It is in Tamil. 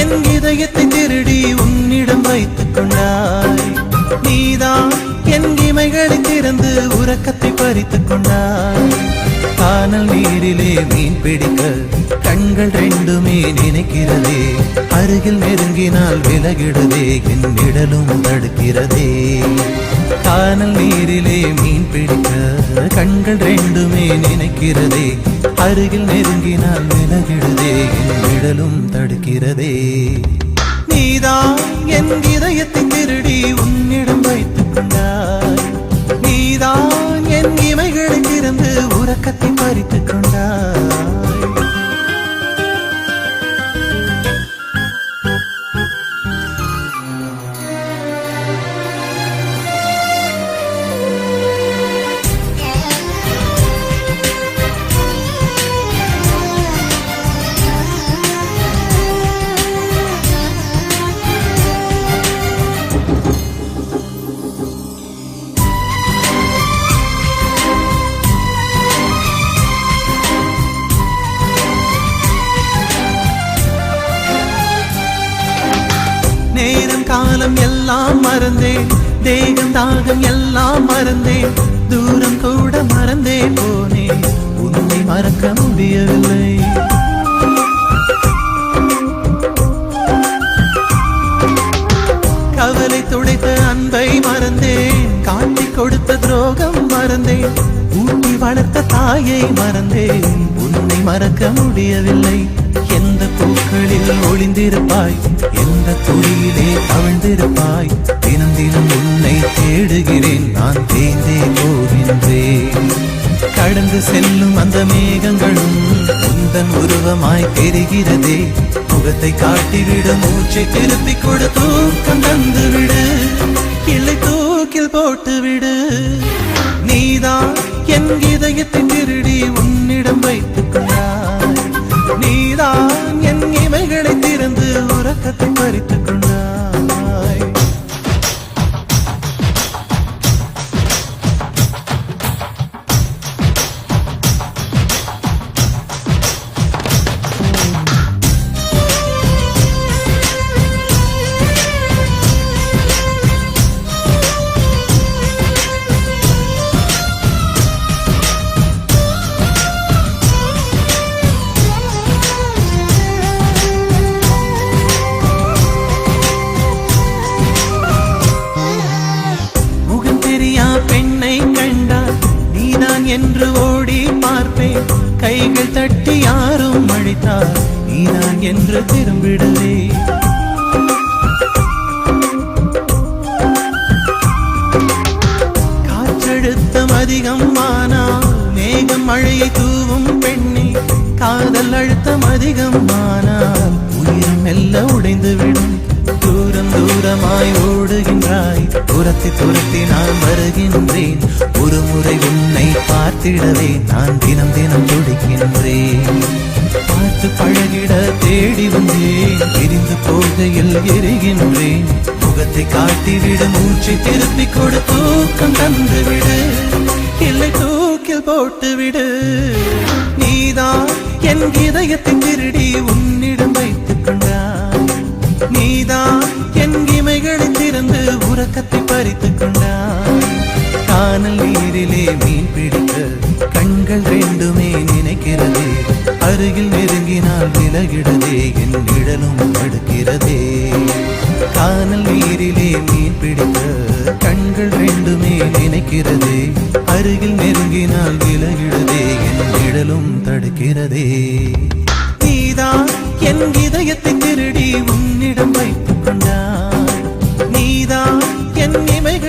என் இதயத்தை திருடி உன்னிடம் வைத்துக் கொண்டாய். நீதான் என் இமைகளை திறந்து உறக்கத்தை பறித்துக் கொண்டாய். கானல் நீரிலே மீன் பிடிக்க கண்கள் ரெண்டுமே நினைக்கிறதே. அருகில் நெருங்கினால் விலகிடுதே, என் நிழலும் தடுக்கிறதே. கானல் நீரிலே மீன் பிடிக்க கண்கள் ரெண்டுமே நினைக்கிறதே. அருகில் நெருங்கினால் விலகிடுதே, என் நிழலும் தடுக்கிறதே. நீதான் என் இதயத்தை திருடி உன்னிடம் வைத்துக் கொண்டாய். நீதான் என் இமைகளை திறந்து உறக்கத்தை பறித்துக் கொண்டாய். நேரம் காலம் எல்லாம் மறந்தேன், தேகம் தாகம் எல்லாம் மறந்தேன். தூரம் கூட மறந்தே போனேன், உன்னை மறக்க முடியவில்லை. கவலை துடைத்த அன்பை மறந்தேன், காட்டிக் கொடுத்த துரோகம் மறந்தேன். ஊட்டி வளர்த்த தாயை மறந்தேன், உன்னை மறக்க முடியவில்லை. எந்த பூக்களில் ஒளிந்திருப்பாய், எந்த துளியிலே கவிழ்ந்திருப்பாய். தினம் தினம் உன்னை தேடுகிறேன், நான் தேய்ந்தே போகின்றேன். கடந்து செல்லும் அந்த மேகங்களும் உந்தன் உருவமாய் தெரிகிறதே. முகத்தை காட்டிவிடு, மூச்சை திருப்பி கொடு, தூக்கம் தந்துவிடு, இல்லை தூக்கில் போட்டுவிடு. நீதான் என் இதயத்தை திருடி உன்னிடம் வைத்துக் கொண்டாய். நீதான் என் இமைகளை திறந்து உறக்கத்தை பறித்துக் கொண்டாய். பெண்ணை கண்டால் நீதான் என்று ஓடி பார்ப்பேன். கைகள் தட்டி யாரும் அழைத்தால் நீதான் என்று திரும்பிடுவே. காற்றழுத்தம் அதிகம் ஆனால் மேகம் மழையை தூவும் பெண்ணே. காதல் அழுத்தம் அதிகம் ஆனால் உயிர் மெல்ல உடைந்துவிடும். தூரம் தூரமாய் ஓடுகின்றாய், துரத்தி துரத்தி நான் வருகின்றேன். ஒரு முறை உன்னை பார்த்திடவே நான் தினம் தினம் துடிக்கின்றேன். பார்த்து பழகிட தேடி வந்தேன், பிரிந்து போகையில் எரிகின்றேன். முகத்தை காட்டிவிட, மூச்சை திருப்பி கொடு, தூக்கம் தந்துவிடு, இல்லை தூக்கில் போட்டுவிடு. நீதான் என் இதயத்தை திருடி உன்னிடம் வைத்துக் கொண்டாய். நீதான் என் இமைகளை திறந்து உறக்கத்தை பறித்துக் கொண்டாய். கானல் நீரிலே மீன் பிடிக்க கண்கள் ரெண்டுமே நினைக்கிறதே. அருகில் நெருங்கினால் விலகிடதே, என் நிழலும் தடுக்கிறதே. கானல் நீரிலே மீன் பிடிக்க கண்கள் ரெண்டுமே நினைக்கிறதே. அருகில் நெருங்கினால் விலகிடதே, என் நிழலும் தடுக்கிறதே. நீதான் என் இதயத்தை திருடி உன்னிடம் வைத்துக் கொண்டாய். நீதான் என் இமைகள்